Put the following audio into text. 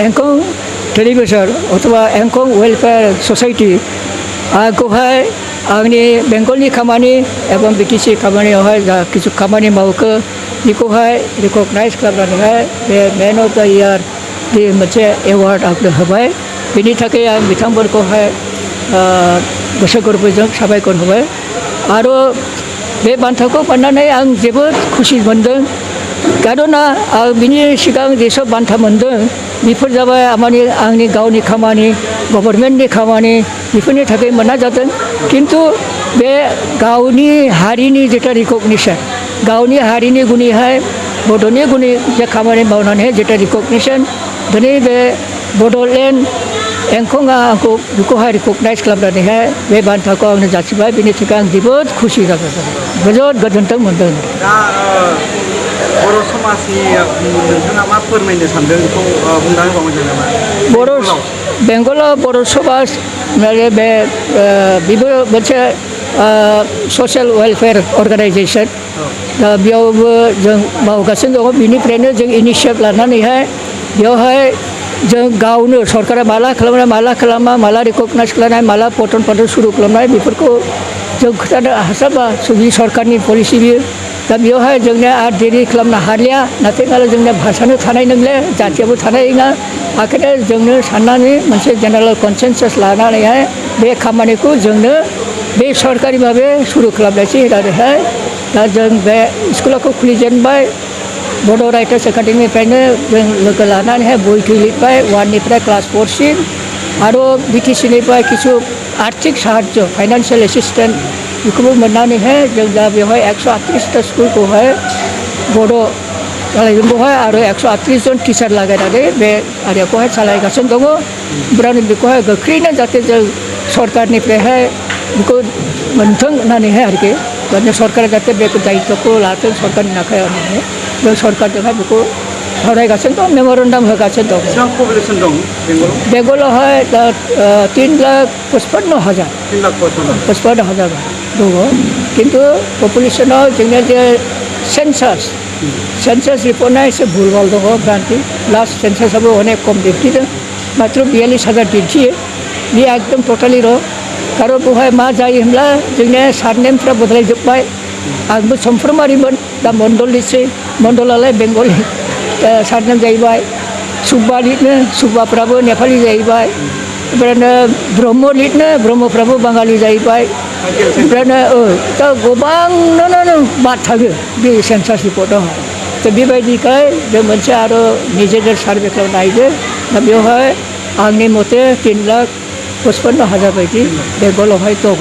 एंकं television अथवा एंकं welfare society आंखौहाय आंनि बेंगलनि खामानि एबं बिटिसि खामानियावहाय जा किछु खामानि मावखो बेखौहाय रिकगनाइज खालामनानैहाय बे मेन अफ द इयार बे मोनसे एवार्ड आंनो होबाय बेनि थाखाय आं बिथांमोनखौहाय गोसो गोरबोजों साबायखर होबाय आरो बे बान्थाखौ मोननानै आं जोबोद खुसि मोनदों खारना आं बिनि सिगां जेसब बान्था मोनदों बेफोर जाबाय आंनि गावनि खामानि गभर्नमेन्टनि खामानि बेफोरनि थाखाय मोननाय जादों किन्तु बे गावनि हारिनि जेटा रिकगनिशन गावनि हारिनि गुनैहाय बड'नि गुनै जे खामानि मावनानै जेटा रिकगनिशन दिनै बे बड'लेण्ड एंखंआ आंखौ बेखौहाय रिकगनाइज खालामनानैहाय बे बान्थाखौ आंनो जासिबाय बेनि थाखाय आं जोबोद खुसि जादों जोबोद गोजोन्थों मोनदों। दा बर' समाजनि नोंथाङा मा फोरमायनो सानदों बेखौ बुंनानै होबा मोजां नामा? बेंगलाव बर' समाज बे बेबो मोनसे ससियेल वेलफेयार अर्गानाइजेसन दा बेयावबो जों मावगासिनो दङ बिनिफ्रायनो जों इनिशियेटिभ लानानैहाय बेवहाय जों गावनो सरकारा माला खालामनाय माला खालामा माला रिकगनाइज खालामनाय माला पटन पाटन सुरु खालामनाय बेफोरखौ जों खोथानो हास्लाबा बे सरकारनि पलिसि बियो दा बेवहाय जोंनो आरो देरि खालामनो हालिया नाथाय नालाय जोंनो भाषानो थानाय नंले जातियाबो थानाय नङा ओंखायनो जोंनो साननानै मोनसे जेनेरेल कनसेनसास लानानैहाय बे खामानिखौ जोंनो बे सरकारि भाबे सुरु खालामनायसै होननानैहाय दा जों बे स्कुलखौ खुलिजेनबाय बड' राइटार्स एकाडेमिनिफ्रायनो जों लोगो लानानैहाय बहि लिरबाय 1निफ्राय क्लास 4सिम आरो बिटिसिनिफ्राय किछु आर्थिक साहाय्य फाइनान्सियेल एसिस्टेन्ट बेखौबो मोननानैहाय जों दा बेवहाय 138टा स्कुलखौहाय बड' सालायगोनखौहाय आरो 138 जन टिचार लागायनानै बे आरियाखौहाय सालायगासिनो दङ ओमफ्राय बेखौहाय गोख्रैनो जाहाथे जों सरकारनिफ्रायहाय बेखौ मोनथों होननानैहाय आरोखि माने सरकारा जाहाथे बे दायित्वखौ लाथों सरकारनि आखायाव होननानै जों सरकारजोंहाय बेखौ सावरायगासिनो दं मेम'रेन्डाम होगासिनो दं। बेसेबां पपुलेसन दं बेंगलाव? बेंगलावहाय दा 3,55,000 3,55,000 दङ किन्तु पपुलेसनाव जोंनिया जे सेन्सास रिपर्टआ एसे भुलभाल दङ भ्रान्ति लास्ट सेन्सासआबो अनेक खम दिन्थिदों मात्र 42,000 दिन्थियो बे एकदम टटेलि रं खारन बेवहाय मा जायो होनब्ला जोंनिया सारनेमफ्रा बदलायजोब्बाय आंबो समफ्रामारिमोन दा मण्डलनिसै मण्डलालाय बेंगलि सारनेम जाहैबाय सुब्बा लिरनो सुब्बाफ्राबो नेपालि जाहैबाय ओमफ्रायनो ब्रह्म लिरनो ब्रह्मफ्राबो बाङालि जाहैबाय ओमफ्रायनो दा गोबांनो बाद थाङो बे सेन्सास रिपर्टआवहाय दा बेबायदिखाय जों मोनसे आरो निजेजों सार्भे खालामनो नागिरदों दा बेवहाय आंनि मथे 3,55,000 बायदि बेंगलावहाय दङ।